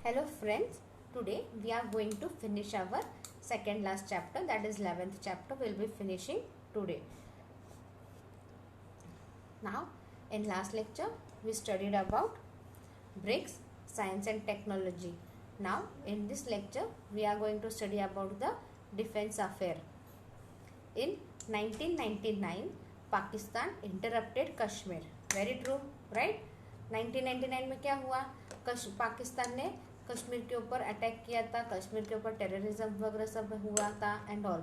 Hello friends, today we are going to finish our second last chapter, that is 11th chapter we will be finishing today. Now in last lecture we studied about BRICS, science and technology. Now in this lecture we are going to study about the defense affair. In 1999 Pakistan interrupted Kashmir. Very true, right. 1999 में क्या हुआ? पाकिस्तान ने कश्मीर के ऊपर attack किया था, कश्मीर के ऊपर टेररिज्म वगैरह सब हुआ था and all.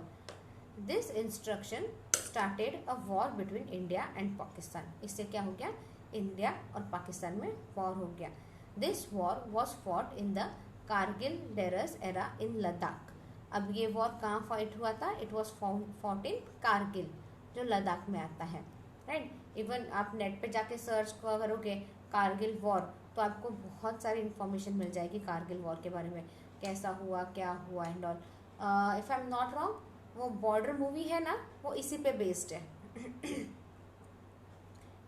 This instruction started a war between India and Pakistan. इससे क्या हो गया? इंडिया और पाकिस्तान में वॉर हो गया. This war was fought in the Kargil Dras area in Ladakh. अब ये वॉर कहाँ फाइट हुआ था? It was fought in Kargil, जो लद्दाख में आता है, राइट. इवन आप नेट पे जाके सर्च करोगे कारगिल वॉर तो आपको बहुत सारी इन्फॉर्मेशन मिल जाएगी कारगिल वॉर के बारे में, कैसा हुआ, क्या हुआ and all. If I am not wrong, वो बॉर्डर मूवी है ना, वो इसी पे बेस्ड है.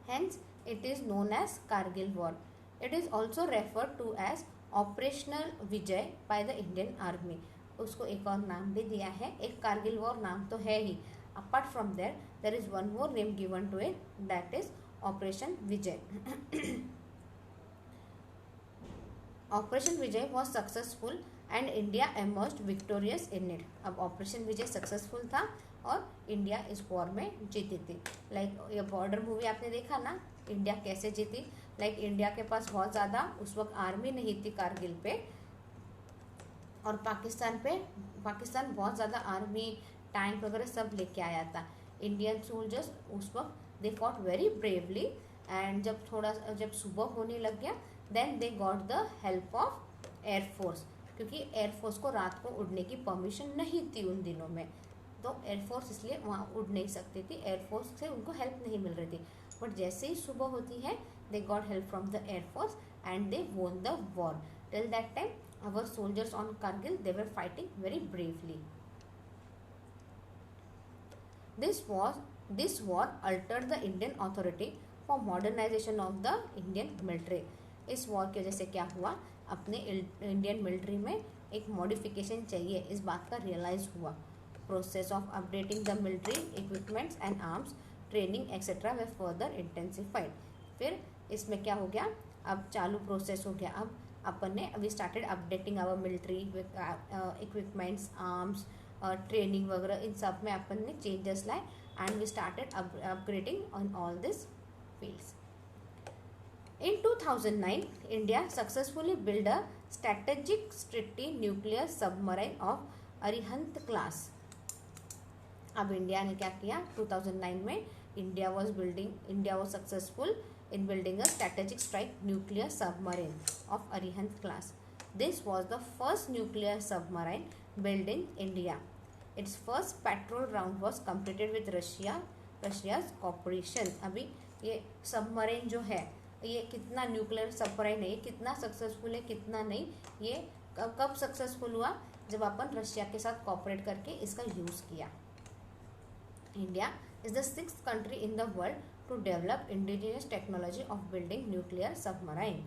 Hence it is known as Kargil war. It is also referred to as operational Vijay by the Indian army. उसको एक और नाम भी दिया है. एक कारगिल वॉर नाम तो है ही, apart from there is one more name given to it, that is Operation Vijay. Operation Vijay was successful and India emerged victorious in it. अब Operation Vijay सक्सेसफुल था और इंडिया इस वॉर में जीती थी. लाइक ये बॉर्डर मूवी आपने देखा ना, इंडिया कैसे जीती. लाइक इंडिया के पास बहुत ज़्यादा उस वक्त आर्मी नहीं थी कारगिल पे, और पाकिस्तान बहुत ज़्यादा आर्मी, टैंक वगैरह सब लेके आया था. इंडियन सोल्जर्स उस वक्त they fought very bravely. And जब सुबह होने लग गया then they got the help of air force, क्योंकि एयरफोर्स को रात को उड़ने की परमिशन नहीं थी उन दिनों में, तो एयरफोर्स इसलिए वहाँ उड़ नहीं सकती थी. एयरफोर्स से उनको हेल्प नहीं मिल रही थी. बट जैसे ही सुबह होती है they got help from the air force and they won the war. Till that time our soldiers on Kargil, they were fighting very bravely. This war altered the Indian authority for modernization of the Indian military. इस war की वजह से क्या हुआ? अपने Indian military में एक modification चाहिए, इस बात का रियलाइज हुआ. Process of updating the military equipments and arms, training etcetera way further intensified. फिर इसमें क्या हो गया? अब चालू प्रोसेस हो गया. अब अपन ने we started updating our military equipments, arms, training वगैरह, इन सब में अपन ने चेंजेस लाए and we started upgrading on all this fields. In 2009, India successfully built a strategic Stritty nuclear submarine of Arihant class. अब इंडिया ने क्या किया? 2009 में India was successful in building a strategic strike nuclear submarine of Arihant class. This was the first nuclear submarine built in India. Its first patrol round was completed with Russia's cooperation. अभी ये submarine जो है, ये कितना nuclear submarine है, ये कितना successful है, कितना नहीं, ये कब सक्सेसफुल हुआ? जब अपन रशिया के साथ कॉपरेट करके इसका यूज़ किया. India is the sixth country in the world to develop indigenous technology of building nuclear submarine.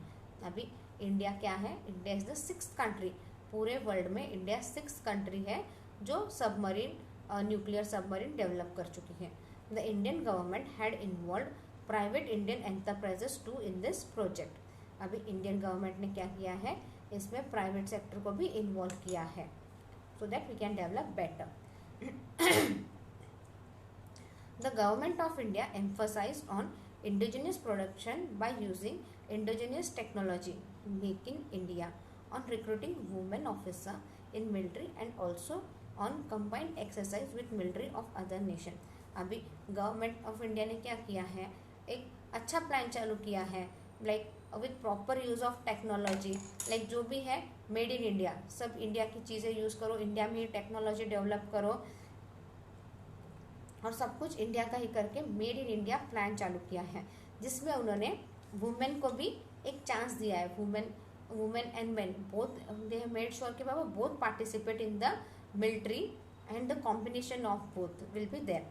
अभी इंडिया क्या है? India is the sixth country. पूरे वर्ल्ड में इंडिया सिक्स्थ कंट्री है जो सबमरीन, न्यूक्लियर सबमरीन डेवलप कर चुकी है. The Indian government had involve private Indian enterprises to in this project. अभी इंडियन गवर्नमेंट ने क्या किया है? इसमें प्राइवेट सेक्टर को भी इन्वॉल्व किया है so that we can develop better. The government of India emphasized on indigenous production by using indigenous technology, making India, on recruiting women officer in military and also on combined exercise with military of other nation. अभी government of India ने क्या किया है? एक अच्छा plan चालू किया है, like with proper use of technology. Like जो भी है मेड इन इंडिया, सब इंडिया की चीज़ें यूज़ करो, इंडिया में ही टेक्नोलॉजी डेवलप करो और सब कुछ इंडिया का ही करके मेड इन इंडिया प्लान चालू किया है, जिसमें उन्होंने वुमेन को भी एक चांस दिया है. Women and men both they have made sure कि बाबा both participate in the military and the combination of both will be there.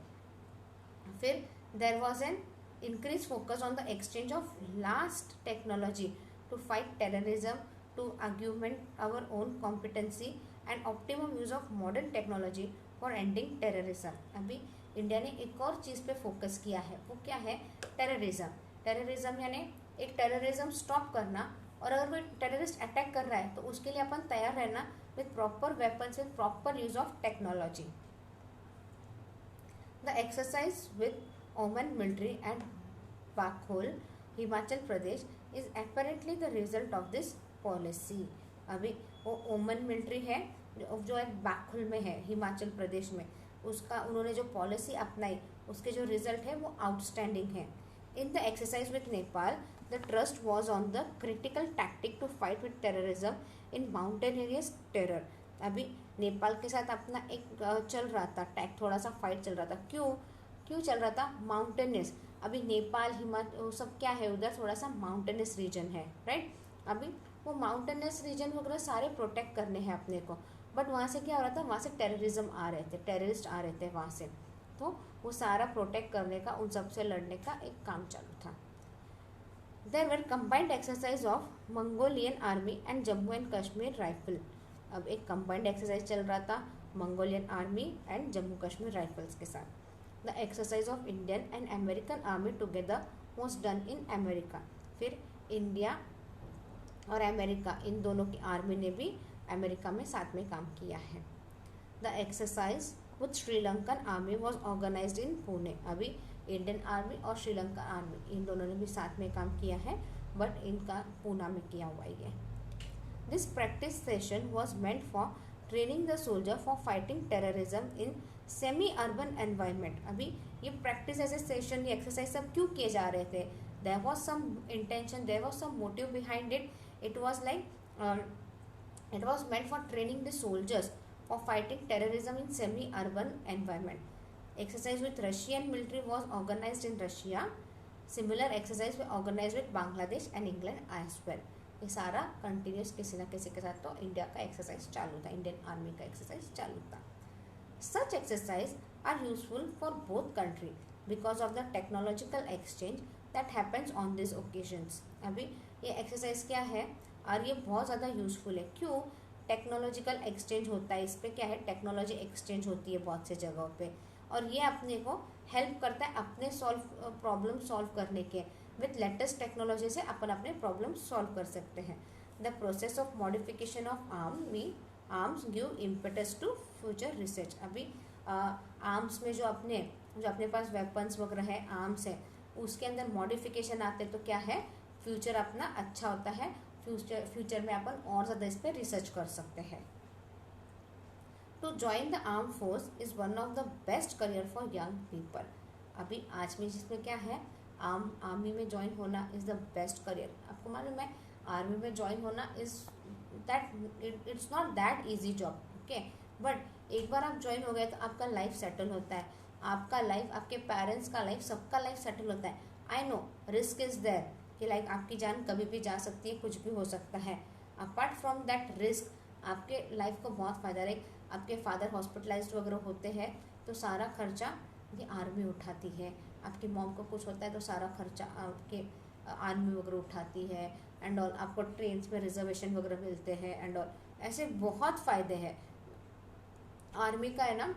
फिर there was an increase focus on the exchange of last technology to fight terrorism, to augment our own competency and optimum use of modern technology for ending terrorism. अभी India ने एक और चीज़ पे focus किया है, वो क्या है? टेररिज्म. टेररिज्म यानी एक टेररिज्म स्टॉप करना, और अगर कोई टेररिस्ट अटैक कर रहा है तो उसके लिए अपन तैयार रहना with proper weapons, with proper use of technology. The exercise with Oman military and Bakloh, Himachal Pradesh, is apparently the result of this policy. अभी वो ओमन मिलिट्री है जो एक बाघोल में है, हिमाचल प्रदेश में, उसका उन्होंने जो पॉलिसी अपनाई उसके जो रिजल्ट है वो आउटस्टैंडिंग है. In the exercise with Nepal, the trust was on the critical tactic to fight with terrorism in mountainous terror. अभी नेपाल के साथ अपना एक चल रहा था टैक, थोड़ा सा फाइट चल रहा था. क्यों चल रहा था? माउंटेनियस. अभी नेपाल, हिमाचल, वो सब क्या है उधर, थोड़ा सा माउंटेनियस रीजन है, राइट. अभी वो माउंटेनियस रीजन वगैरह सारे प्रोटेक्ट करने हैं अपने को, बट वहाँ से क्या हो रहा था, वहाँ से टेररिज्म आ रहे थे, टेररिस्ट आ रहे थे वहाँ से, तो वो सारा प्रोटेक्ट करने का, उन सब से लड़ने का एक काम चालू था. There were combined exercise of Mongolian army and Jammu and Kashmir rifle. अब एक कंबाइंड एक्सरसाइज चल रहा था Mongolian army and Jammu Kashmir rifles के साथ. The exercise of Indian and American army together was done in America. फिर इंडिया और अमेरिका, इन दोनों की आर्मी ने भी अमेरिका में साथ में काम किया है. The exercise with Sri Lankan army was organised in Pune. अभी इंडियन आर्मी और श्रीलंका आर्मी, इन दोनों ने भी साथ में काम किया है, बट इनका पूना में किया हुआ ही है. This practice session was meant for training the soldier for fighting terrorism in semi urban environment. अभी ये प्रैक्टिस ऐसे सेशन, ये एक्सरसाइज सब क्यों किए जा रहे थे? There was some intention, there was some motive behind it. It was like it was meant for training the soldiers for fighting terrorism in semi-urban environment. Exercise with Russian military was organized in Russia. Similar exercise were organized with Bangladesh and England as well. ये सारा continuous किसी ना किसी के साथ तो India का exercise चालू था, इंडियन आर्मी का एक्सरसाइज चालू था. Such exercise are useful for both country because of the technological exchange that happens on these occasions. अभी ये एक्सरसाइज क्या है, और ये बहुत ज़्यादा यूज़फुल है. क्यों? टेक्नोलॉजिकल एक्सचेंज होता है, इस पर क्या है, टेक्नोलॉजी एक्सचेंज होती है बहुत से जगहों पे, और ये अपने को हेल्प करता है अपने प्रॉब्लम सॉल्व करने के. विथ लेटेस्ट टेक्नोलॉजी से अपन अपने प्रॉब्लम सॉल्व कर सकते हैं. The process of modification of arms give impetus to future research. अभी आर्म्स में जो अपने पास वेपन्स वगैरह है, आर्म्स है, उसके अंदर मॉडिफिकेशन आते हैं तो क्या है, फ्यूचर अपना अच्छा होता है. फ्यूचर में अपन और ज़्यादा इस पर रिसर्च कर सकते हैं. To join the arm force is one of the best career for young people. अभी आज में जिसमें क्या है, आर्मी में ज्वाइन होना इज़ द बेस्ट करियर. आपको मालूम है आर्मी में ज्वाइन होना it's not that easy job, okay, but एक बार आप ज्वाइन हो गए तो आपका लाइफ सेटल होता है, आपका लाइफ, आपके पेरेंट्स का लाइफ, सबका लाइफ सेटल होता है. I know risk is there कि लाइक आपकी जान कभी भी जा सकती है, कुछ भी हो सकता है. अपार्ट फ्रॉम दैट रिस्क आपके लाइफ को बहुत फ़ायदा है. आपके फादर हॉस्पिटलाइज्ड वगैरह होते हैं तो सारा खर्चा ये आर्मी उठाती है. आपकी मॉम को कुछ होता है तो सारा खर्चा आपके आर्मी वगैरह उठाती है. एंड ऑल, आपको ट्रेन में रिजर्वेशन वगैरह मिलते हैं एंड ऑल, ऐसे बहुत फ़ायदे हैं. आर्मी का है ना,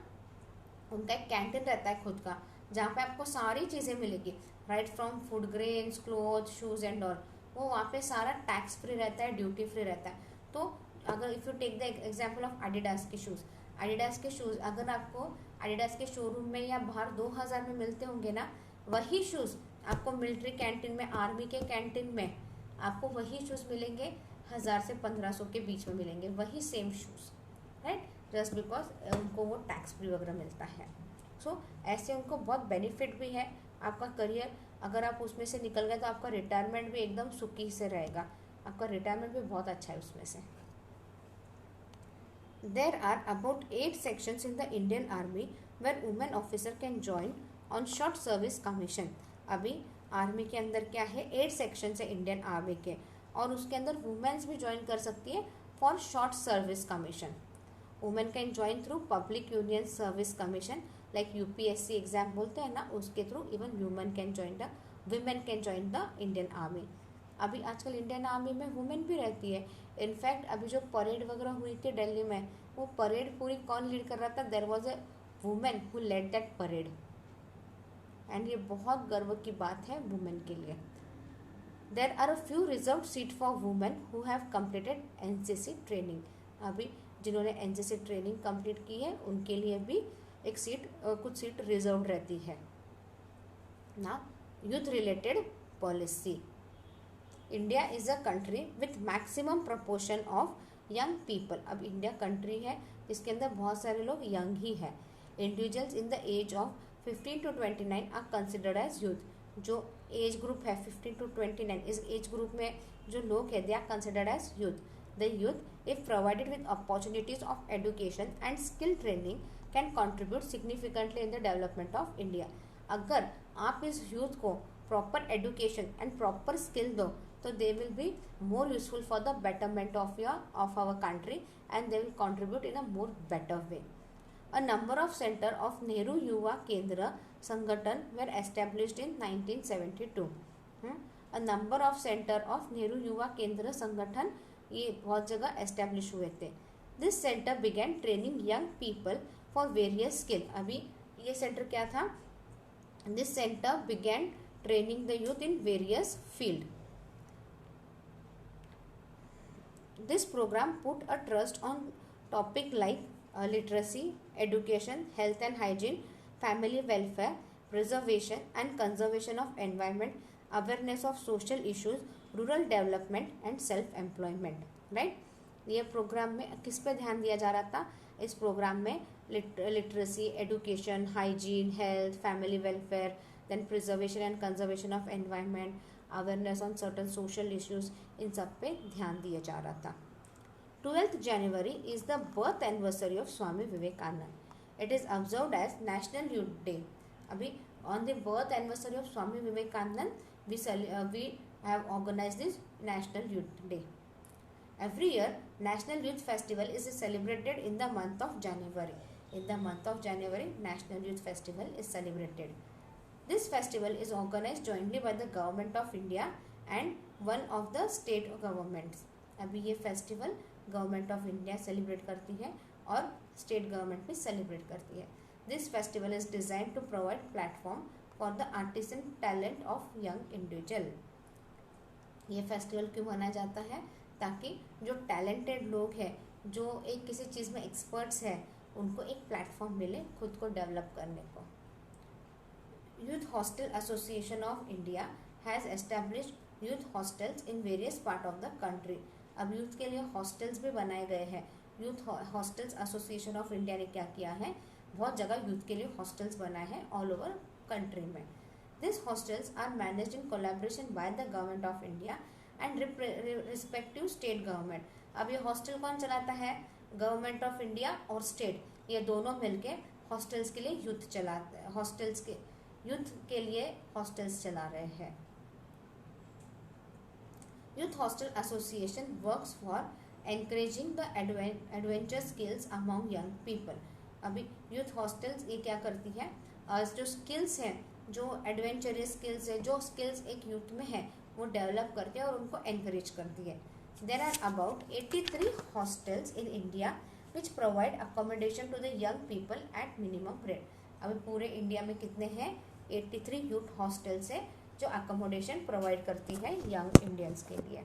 उनका एक कैंटीन रहता है खुद का, जहाँ पे आपको सारी चीज़ें मिलेगी, right from food grains, cloth, shoes and all. वो वहाँ पे सारा टैक्स फ्री रहता है, ड्यूटी फ्री रहता है. तो अगर if you take the example of Adidas के शूज़, अगर आपको एडिडास के शोरूम में या बाहर 2000 में मिलते होंगे ना, वही शूज़ आपको मिलिट्री कैंटीन में, आर्मी के कैंटीन में आपको वही शूज़ मिलेंगे 1000 से 1500 के बीच में मिलेंगे, वही same shoes, right, just because उनको वो टैक्स फ्री वगैरह मिलता है. सो ऐसे उनको बहुत बेनिफिट भी है. आपका करियर अगर आप उसमें से निकल गए तो आपका रिटायरमेंट भी एकदम सुखी से रहेगा, आपका रिटायरमेंट भी बहुत अच्छा है उसमें से. There are about 8 sections in the Indian army where women officer can join on short service commission. अभी आर्मी के अंदर क्या है, 8 सेक्शन है इंडियन आर्मी के, और उसके अंदर वुमेन्स भी ज्वाइन कर सकती है for short service commission. Women can join through public union service commission, like UPSC exam बोलते हैं ना, उसके through even women can join the Indian army. अभी आजकल इंडियन आर्मी में वुमेन भी रहती है, इनफैक्ट अभी जो परेड वगैरह हुई थी दिल्ली में, वो परेड पूरी कौन लीड कर रहा था? There was a women who led that parade. And ये बहुत गर्व की बात है वुमेन के लिए। There are a few reserve seat for women who have completed NCC training. अभी जिन्होंने एनसीसी ट्रेनिंग कंप्लीट की है उनके लिए भी एक सीट, कुछ सीट रिजर्व रहती है ना। Youth related policy. India is a country with maximum proportion of young people. अब इंडिया कंट्री है जिसके अंदर बहुत सारे लोग यंग ही है। Individuals in the age of 15 to 29 are considered as youth. जो एज ग्रुप है 15 to 29, इस एज ग्रुप में जो लोग हैं they are considered as youth. The youth if provided with opportunities of education and skill training can contribute significantly in the development of India. अगर आप इस यूथ को proper education and proper skill दो तो they will be more useful for the betterment of our country, and they will contribute in a more better way. A number of center of Nehru Yuva Kendra Sangathan were established in 1972. A number of center of Nehru Yuva Kendra Sangathan ये बहुत जगह establish हुए थे। This centre began training young people for various skill. अभी ये centre क्या था? This centre began training the youth in various field. This program put a trust on topic like literacy, education, health and hygiene, family welfare, preservation and conservation of environment, awareness of social issues, rural development and self-employment. Right? ये programme में किस पे ध्यान दिया जा रहा था? इस प्रोग्राम में literacy, education, hygiene, health, family welfare, then preservation and conservation of environment, awareness on certain social issues, इन सब पे ध्यान दिया जा रहा था। 12th January is the birth anniversary of Swami Vivekananda. It is observed as National Youth Day. अभी on the birth anniversary of Swami Vivekananda, we have organized this National Youth Day. Every year, National Youth Festival is celebrated in the month of January. In the month of January, National Youth Festival is celebrated. This festival is organized jointly by the Government of India and one of the state governments. अभी ये festival government of India celebrate करती है और state government भी celebrate करती है। This festival is design to provide platform for the artisan talent of young individual. ये festival क्यों मनाया जाता है? ताकि जो टैलेंटेड लोग हैं, जो एक किसी चीज़ में एक्सपर्ट्स हैं, उनको एक प्लेटफॉर्म मिले खुद को डेवलप करने को। Youth hostel association of India has established youth hostels in various part of the country. अब यूथ के लिए हॉस्टल्स भी बनाए गए हैं। Youth hostels association of India ने क्या किया है? बहुत जगह यूथ के लिए हॉस्टल्स बनाए हैं ऑल ओवर कंट्री में। This hostels are managed in collaboration by the government of India and respective state government. अब ये हॉस्टल कौन चलाता है? गवर्नमेंट ऑफ इंडिया और स्टेट, ये दोनों मिलके हॉस्टल्स के लिए यूथ चलाते हैं, यूथ के लिए हॉस्टल्स चला रहे हैं। Youth Hostel Association works for encouraging the adventure skills among young people. अभी यूथ हॉस्टल्स ये क्या करती है? जो स्किल्स हैं, जो एडवेंचरस स्किल्स है, जो स्किल्स एक यूथ में है, वो डेवलप करती है और उनको एनकरेज करती है। There are about 83 hostels in India which provide accommodation to the young people at minimum rate. अभी पूरे इंडिया में कितने हैं? 83 यूथ हॉस्टल्स है जो अकोमोडेशन प्रोवाइड करती है यंग इंडियंस के लिए।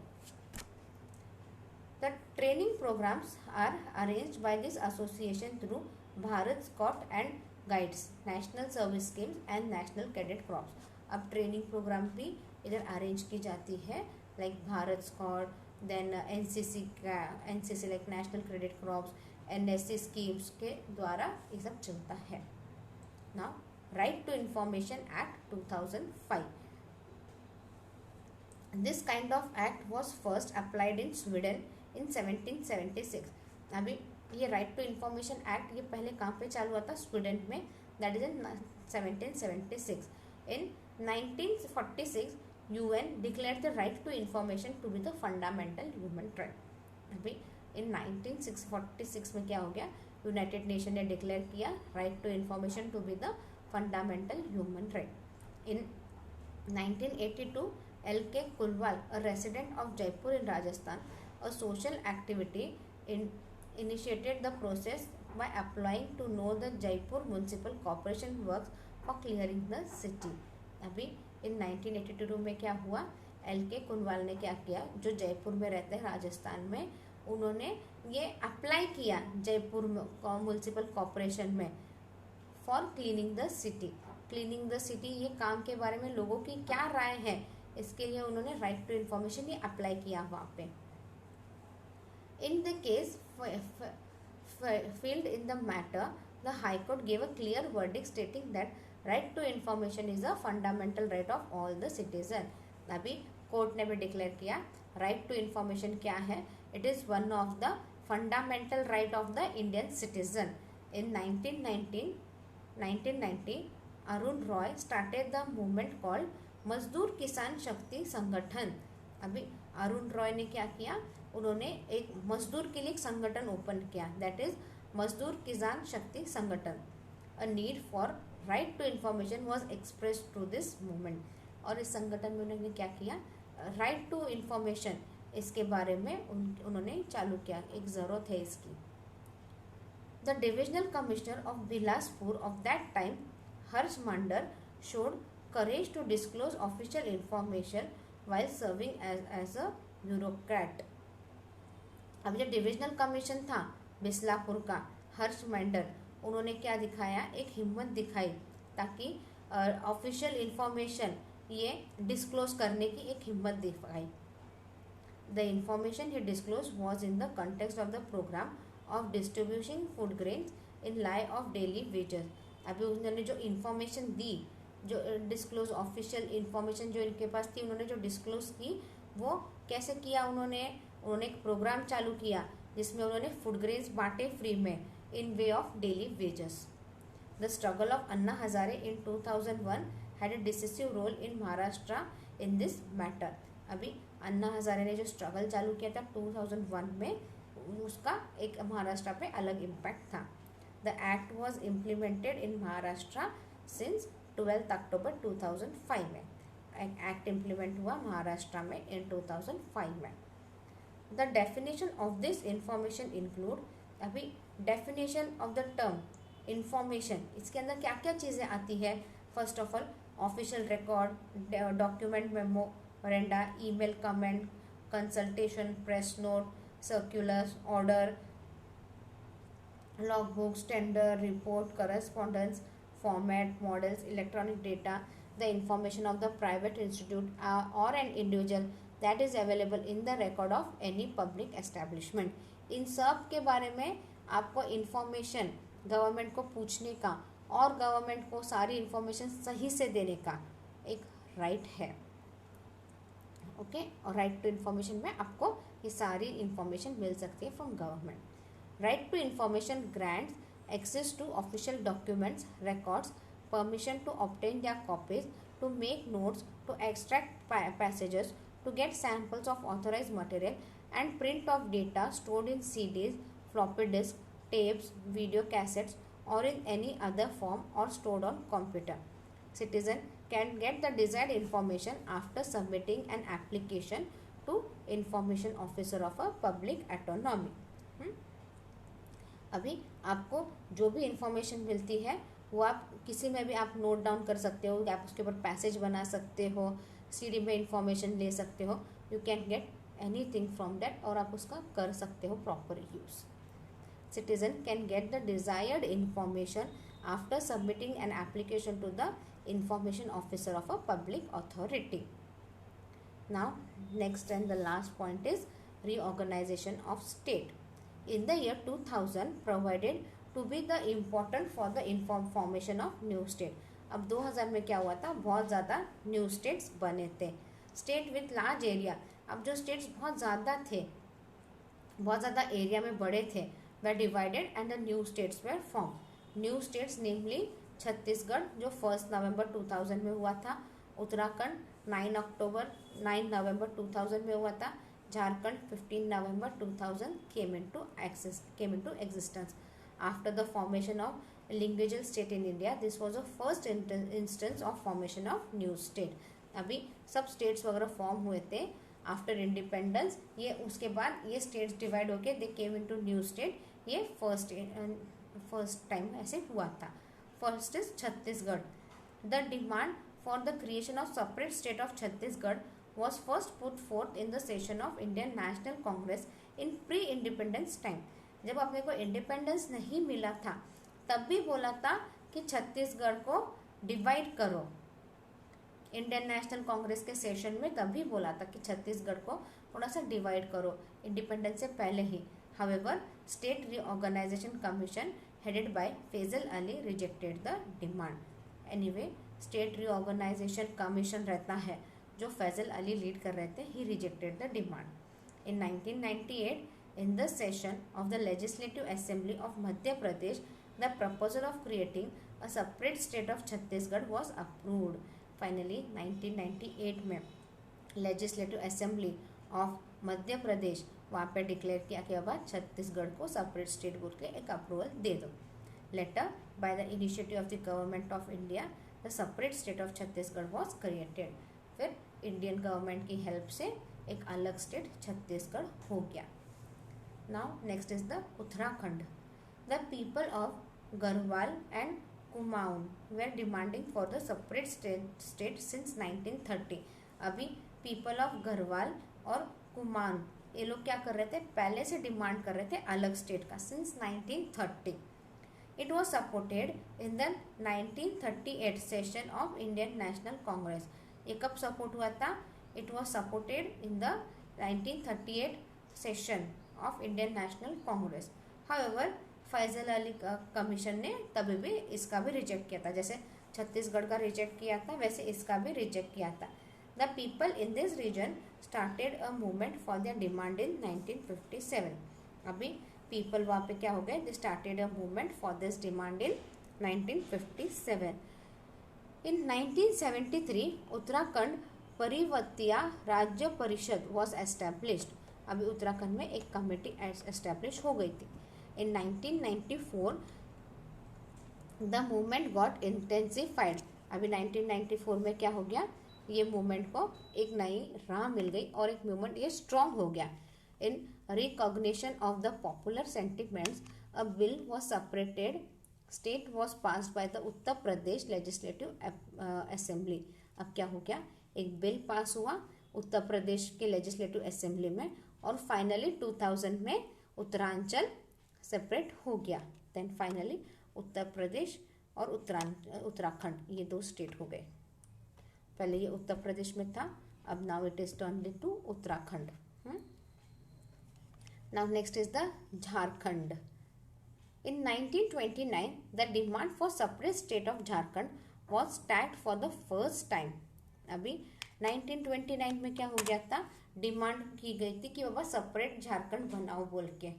The training programmes are arranged by this association through Bharat scout and guides, national service schemes and national cadet corps. अब ट्रेनिंग प्रोग्राम भी इधर अरेंज की जाती है, like Bharat scout, then NCC like national cadet corps, NSC schemes के द्वारा ये सब चलता है। Now right to information act 2005. This kind of act was first applied in Sweden in 1776. अभी ये राइट टू इंफॉर्मेशन एक्ट ये पहले कहाँ पे चालू हुआ था? स्वीडन में, that is in 1776. In 1946 UN declared the right to information to be the fundamental human right. अभी इन 1946 में क्या हो गया? यूनाइटेड नेशन ने डिक्लेयर किया right to information to be the fundamental human right. In 1982 L.K. Kulwal, a resident of Jaipur in Rajasthan, a social activity initiated the process by applying to know the Jaipur Municipal Corporation works for clearing the city. अभी इन 1982 में क्या हुआ, LK कुनवाल ने क्या किया, जो जयपुर में रहते हैं राजस्थान में, उन्होंने ये अप्लाई किया जयपुर म्यूनसिपल कॉरपोरेशन में for cleaning the city. Cleaning the city ये काम के बारे में लोगों की क्या राय है, इसके लिए उन्होंने राइट टू इन्फॉर्मेशन ये अप्लाई किया वहाँ पे. In the case filed in the matter, the High Court gave a clear verdict stating that right to information is a fundamental right of all the citizen. अभी court ने भी declare किया right to information क्या है, it is one of the fundamental right of the Indian citizen. In 1990 Arun Roy started the movement called मजदूर किसान शक्ति संगठन. अभी अरुण रॉय ने क्या किया, उन्होंने एक मजदूर के लिए एक संगठन ओपन किया, दैट इज मजदूर Kisan Shakti Sangathan. A need for right to information was express through this movement. और इस संगठन में उन्होंने क्या किया, राइट टू इन्फॉर्मेशन इसके बारे में उन्होंने चालू किया, एक ज़रूरत है इसकी. The divisional commissioner of Bilaspur of that time Harsh Mander showed courage to disclose official information while serving as a bureaucrat. अब जो डिविजनल कमीशन था बिस्लापुर का, हर्ष मैंडर, उन्होंने क्या दिखाया, एक हिम्मत दिखाई ताकि ऑफिशियल इंफॉर्मेशन ये डिस्क्लोज करने की एक हिम्मत दिखाई. The information he disclose was in the context of the programme of distribution food grains in lieu of daily wages. अभी उन्होंने जो इंफॉर्मेशन दी, जो डिस्क्लोज ऑफिशियल इंफॉर्मेशन जो इनके पास थी, उन्होंने जो डिस्क्लोज की वो कैसे किया, उन्होंने एक प्रोग्राम चालू किया जिसमें उन्होंने फूड ग्रेन्स बांटे फ्री में in way of daily wages. The struggle of Anna Hazare in 2001 had a decisive role in Maharashtra in this matter. अभी अन्ना हजारे ने जो स्ट्रगल चालू किया था 2001 में, उसका एक महाराष्ट्र पे अलग इम्पैक्ट था. The act was implemented in Maharashtra since 12 अक्टूबर 2005 में. एक्ट इम्प्लीमेंट हुआ महाराष्ट्र में इन 2005 में. The definition of this information include, अभी definition of the term information, इसके अंदर क्या क्या चीज़ें आती है. First of all official record, document, memoranda, email, comment, consultation, press note, circulars, order, log books, tender, report, correspondence, format, models, electronic data, the information of the private institute or an individual that is available in the record of any public establishment. इन सब के बारे में आपको information government को पूछने का और government को सारी इंफॉर्मेशन सही से देने का एक राइट है. ओके, और राइट टू इन्फॉर्मेशन में आपको ये सारी इंफॉर्मेशन मिल सकती है from government. Right to information grants access to official documents, records, permission to obtain their copies, to make notes, to extract passages, to get samples of authorized material, and print of data stored in CDs, floppy disks, tapes, video cassettes, or in any other form or stored on computer. Citizen can get the desired information after submitting an application to information officer of a public autonomy. अभी आपको जो भी information मिलती है वो आप किसी में भी आप नोट डाउन कर सकते हो, आप उसके ऊपर पैसेज बना सकते हो, सीडी में इंफॉर्मेशन ले सकते हो. You can get anything from that और आप उसका कर सकते हो proper use. Citizen can get the desired information after submitting an application to the information officer of a public authority. Now next and the last point is reorganisation of state. In the year 2000 provided to be the important for the formation of new state. अब 2000 में क्या हुआ था, बहुत ज़्यादा new states बने थे. State with large area, अब जो स्टेट्स बहुत ज़्यादा थे, बहुत ज़्यादा एरिया में बड़े थे, वे divided and the new states were form. New states namely Chhattisgarh जो 1 नवंबर 2000 में हुआ था, उत्तराखंड 9 नवंबर 2000 में हुआ था, Jharkhand 15 November 2000 came into existence. After the formation of lingual state in India, this was the first instance of formation of new state. अभी सब states वगैरह फॉर्म हुए थे आफ्टर इंडिपेंडेंस, ये उसके बाद ये स्टेट्स डिवाइड होके दे केम इनटू न्यू स्टेट, ये फर्स्ट टाइम ऐसे हुआ था. First is Chhattisgarh. The demand for the creation of separate state of Chhattisgarh was first put forth in the session of Indian National Congress in pre-independence time. जब अपने को independence नहीं मिला था तब भी बोला था कि छत्तीसगढ़ को डिवाइड करो. इंडियन नेशनल कांग्रेस के सेशन में तभी बोला था कि छत्तीसगढ़ को थोड़ा सा डिवाइड करो, इंडिपेंडेंस से पहले ही. However state reorganisation commission headed by Fazal Ali rejected the demand. Anyway state reorganisation commission रहता है जो फैजल अली लीड कर रहे थे, he rejected the demand. In 1998 in the session of the Legislative Assembly of Madhya Pradesh, the proposal of creating a separate state of Chhattisgarh was approved. Finally 1998 में Legislative Assembly of Madhya Pradesh वहाँ पे declare किया कि अब छत्तीसगढ़ को separate state बोल के एक अप्रूवल दे दो. Later by the initiative of the government of India the separate state of Chhattisgarh was created. फिर इंडियन गवर्नमेंट की हेल्प से एक अलग स्टेट छत्तीसगढ़ हो गया. Now next is the Uttarakhand. The people of Garhwal and Kumaon were demanding for the separate state since 1930. अभी people of Garhwal और कुमाऊन ये लोग क्या कर रहे थे, पहले से डिमांड कर रहे थे अलग स्टेट का since 1930. It was supported in the 1938 session of Indian National Congress. ये कब सपोर्ट हुआ था? It was supported in the 1938 session of Indian National Congress. However Fazal Ali commission ने तभी भी इसका भी रिजेक्ट किया था. जैसे छत्तीसगढ़ का रिजेक्ट किया था वैसे इसका भी रिजेक्ट किया था. The people in this region started a movement for their demand in 1957. अभी पीपल वहाँ पे क्या हो गए, they started a movement for this demand in 1957. In 1973, Uttarakhand Parvatiya Rajya Parishad was established. अभी उत्तराखंड में एक कमेटी एस्टेब्लिश हो गई थी. In 1994, the movement got intensified. अभी 1994 में क्या हो गया, ये मूवमेंट को एक नई राह मिल गई और एक मूवमेंट ये स्ट्रॉन्ग हो गया. In recognition of the popular sentiments, a bill was separated state was passed by the Uttar Pradesh legislative assembly. अब क्या हो गया, एक बिल पास हुआ उत्तर प्रदेश के लेजिस्लेटिव असेंबली में और फाइनली 2000 में उत्तरांचल सेपरेट हो गया. देन फाइनली उत्तर प्रदेश और उत्तराखंड ये दो स्टेट हो गए. पहले ये उत्तर प्रदेश में था, अब now it is turned to Uttarakhand. Now next is the Jharkhand. In 1929, the demand for separate state of Jharkhand was stacked for the first time. अभी 1929 में क्या हो गया था, डिमांड की गई थी कि बाबा सेपरेट झारखंड बनाओ बोल के.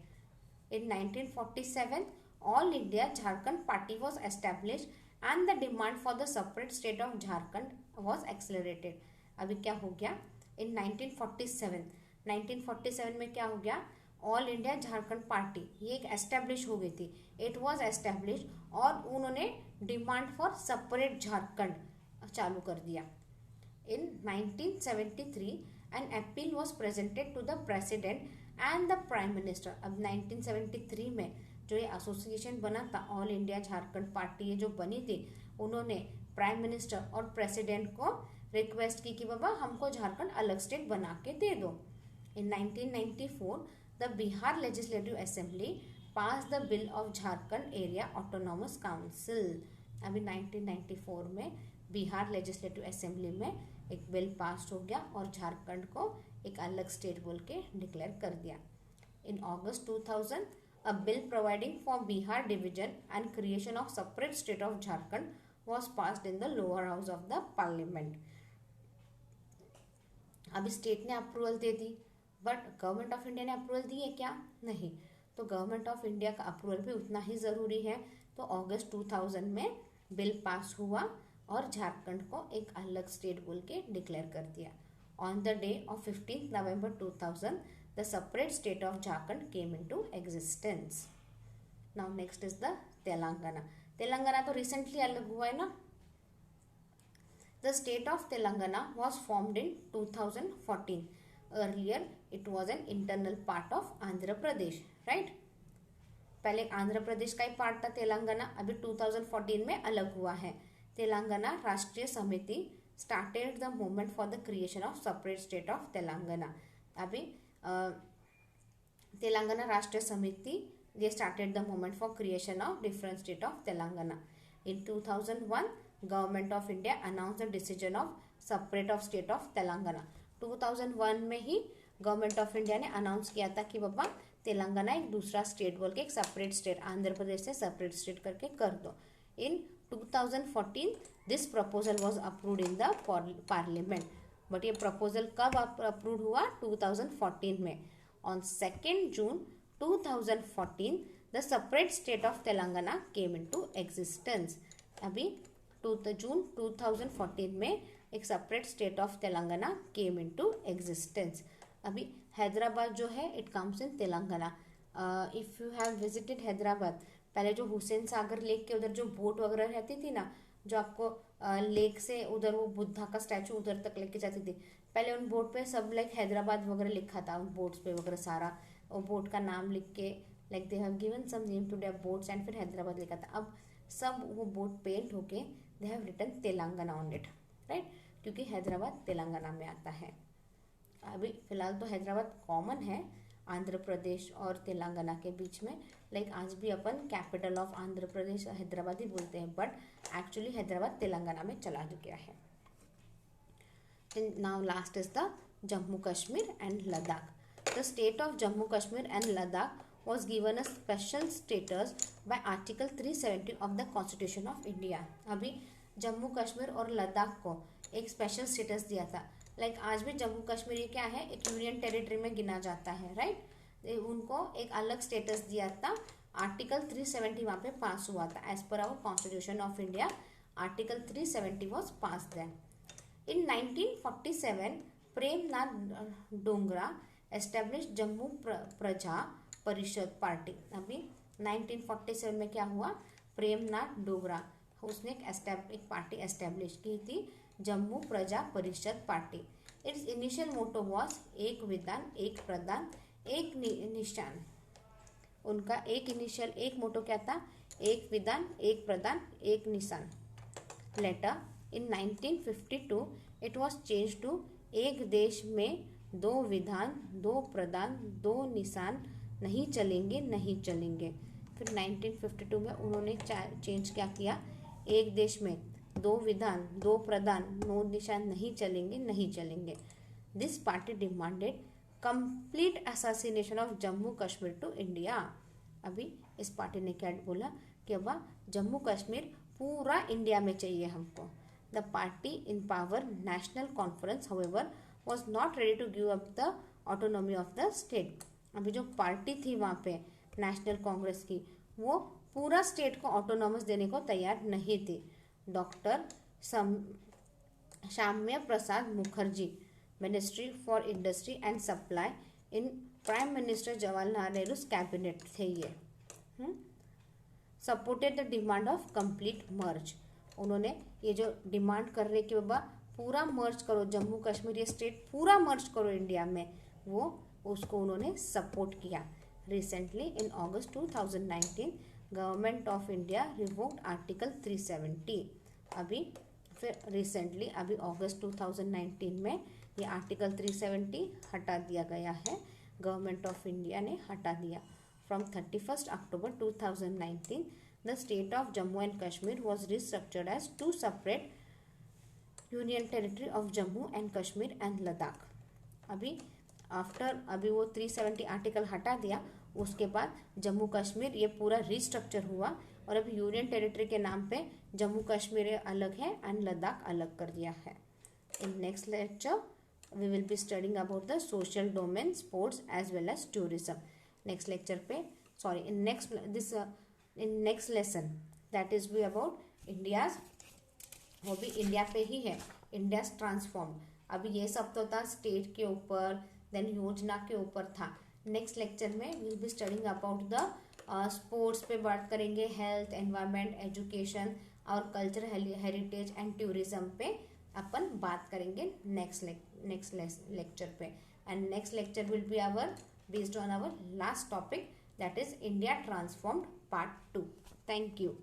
In 1947, All India Jharkhand Party was established and the demand for the separate state of Jharkhand was accelerated. अभी क्या हो गया, in 1947 में क्या हो गया, ऑल इंडिया झारखंड पार्टी ये एक एस्टेब्लिश हो गई थी. इट वॉज एस्टेब्लिश और उन्होंने डिमांड फॉर सेपरेट झारखंड चालू कर दिया. In 1973 an appeal was presented to the president and the prime minister. अब 1973 में जो ये एसोसिएशन बना था ऑल इंडिया झारखंड पार्टी ये जो बनी थी, उन्होंने प्राइम मिनिस्टर और प्रेसिडेंट को रिक्वेस्ट की कि बाबा हमको झारखंड अलग स्टेट बना के दे दो. इन 1994 the Bihar Legislative Assembly passed the bill of Jharkhand Area Autonomous Council. अभी 1994 में बिहार लेजिस्लेटिव असेंबली में एक बिल पास हो गया और झारखंड को एक अलग स्टेट बोल के डिक्लेयर कर दिया. इन अगस्त 2000 a bill providing for Bihar division and creation of separate state of Jharkhand was passed in the lower house of the parliament. अभी स्टेट ने approval they the but government of India ने approval दी है क्या? नहीं. तो government of India का approval भी उतना ही ज़रूरी है. तो अगस्त 2000 में बिल पास हुआ और झारखंड को एक अलग स्टेट बोल के डिक्लेयर कर दिया. On the day of 15 November 2000 the separate state of Jharkhand came into existence. Now next is the Telangana. Telangana तो रिसेंटली अलग हुआ है ना. The state of Telangana was formed in 2014. Earlier it was an internal part of Andhra Pradesh, right. पहले आंध्र प्रदेश का ही part था तेलंगाना, अभी 2014 में अलग हुआ है। तेलंगाना राष्ट्रीय समिति started the movement for the creation of separate state of Telangana. अभी तेलंगाना राष्ट्रीय समिति they started the movement for creation of different state of Telangana. In 2001, Government of India announced the decision of separate of state of Telangana. 2001 में ही government of India ने announce किया था कि बाबा तेलंगाना एक दूसरा स्टेट बोल के एक सेपरेट स्टेट, आंध्र प्रदेश से सेपरेट स्टेट करके कर दो। इन 2014 this proposal was approved in the parliament, but ये प्रपोजल कब अप्रूव हुआ? 2014 में। On 2 June 2014 the separate state of Telangana came into existence. अभी जून 2014 में एक separate state of Telangana came into existence. अभी हैदराबाद जो है it comes in Telangana. If you have visited Hyderabad, पहले जो हुसैन सागर लेक के उधर जो बोट वगैरह रहती थी ना, जो आपको लेक से उधर वो बुद्धा का स्टैचू उधर तक लेके जाती थी, पहले उन बोट पे सब लाइक हैदराबाद वगैरह लिखा था, उन बोट्स पे वगैरह सारा और बोट का नाम लिख के like they have given some name to their boats and फिर हैदराबाद लिखा था। अब सब वो बोट पेंट होके they have written Telangana on it, right, क्योंकि हैदराबाद तेलंगाना में आता है। अभी फिलहाल तो हैदराबाद कॉमन है आंध्र प्रदेश और तेलंगाना के बीच में, लाइक आज भी अपन कैपिटल ऑफ आंध्र प्रदेश हैदराबाद ही बोलते हैं, बट एक्चुअली हैदराबाद तेलंगाना में चला गया है। Now last is the Jammu Kashmir and Ladakh. The state of Jammu Kashmir and Ladakh was given a special status by Article 370 of the Constitution of India. अभी जम्मू कश्मीर और लद्दाख को एक स्पेशल स्टेटस दिया था। लाइक आज भी जम्मू कश्मीर ये क्या है, एक यूनियन टेरिटरी में गिना जाता है, राइट। उनको एक अलग स्टेटस दिया था। आर्टिकल 370 वहाँ पे पास हुआ था। As per our constitution of India article 370 was pass then. In 1947 Premnath Dogra establish Jammu Praja Parishad party. अभी 1947 में क्या हुआ, प्रेमनाथ डोगरा उसने एक पार्टी एस्टेब्लिश की थी, Jammu Praja Parishad party. Its initial motto was एक विधान एक प्रदान एक निशान। उनका एक इनिशियल एक मोटो क्या था, एक विधान एक प्रदान एक निशान। Later in 1952 it was change to एक देश में दो विधान दो प्रदान दो निशान नहीं चलेंगे नहीं चलेंगे। फिर 1952 में उन्होंने चेंज क्या किया, एक देश में दो विधान दो प्रदान दो निशान नहीं चलेंगे नहीं चलेंगे। This party demanded complete association of Jammu Kashmir to India. अभी इस पार्टी ने क्या बोला कि अब जम्मू कश्मीर पूरा इंडिया में चाहिए हमको। The party in power national conference however was not ready to give up the autonomy of the state। अभी जो पार्टी थी वहाँ पे नेशनल कांग्रेस की, वो पूरा स्टेट को ऑटोनॉमस देने को तैयार नहीं थी। Doctor Shyama Prasad Mukherjee ministry for industry and supply in prime minister Jawaharlal Nehru cabinet थे ये। Supported the demand of complete merge. उन्होंने ये जो डिमांड कर रहे कि बाबा पूरा मर्ज करो जम्मू कश्मीर ये स्टेट पूरा मर्ज करो इंडिया में, वो उसको उन्होंने सपोर्ट किया। Recently in August 2019 government of India revoked article 370। अभी फिर रिसेंटली अभी अगस्त 2019 में ये आर्टिकल 370 हटा दिया गया है, गवर्नमेंट ऑफ इंडिया ने हटा दिया। From 31 October 2019 the state of Jammu and Kashmir was restructured as two separate union territory of Jammu and Kashmir and Ladakh. अभी अभी वो 370 आर्टिकल हटा दिया, उसके बाद जम्मू कश्मीर ये पूरा रिस्ट्रक्चर हुआ और अभी यूनियन टेरिटरी के नाम पे जम्मू कश्मीर अलग है एंड लद्दाख अलग कर दिया है। In next lecture we will be studying about the social domain, sports as well as tourism. Next lecture पे in next lesson that is be about India's, वो भी इंडिया पे ही है, इंडिया ट्रांसफॉर्म। अभी ये सब तो था स्टेट के ऊपर, देन योजना के ऊपर था। नेक्स्ट लेक्चर में will be studying about the sports पे बात करेंगे, हेल्थ, एनवायरनमेंट, एजुकेशन और कल्चर, हेरिटेज एंड टूरिज्म पे अपन बात करेंगे नेक्स्ट लेक्चर पे। and next lecture will be our based on our last topic, that is India Transformed Part 2. Thank you.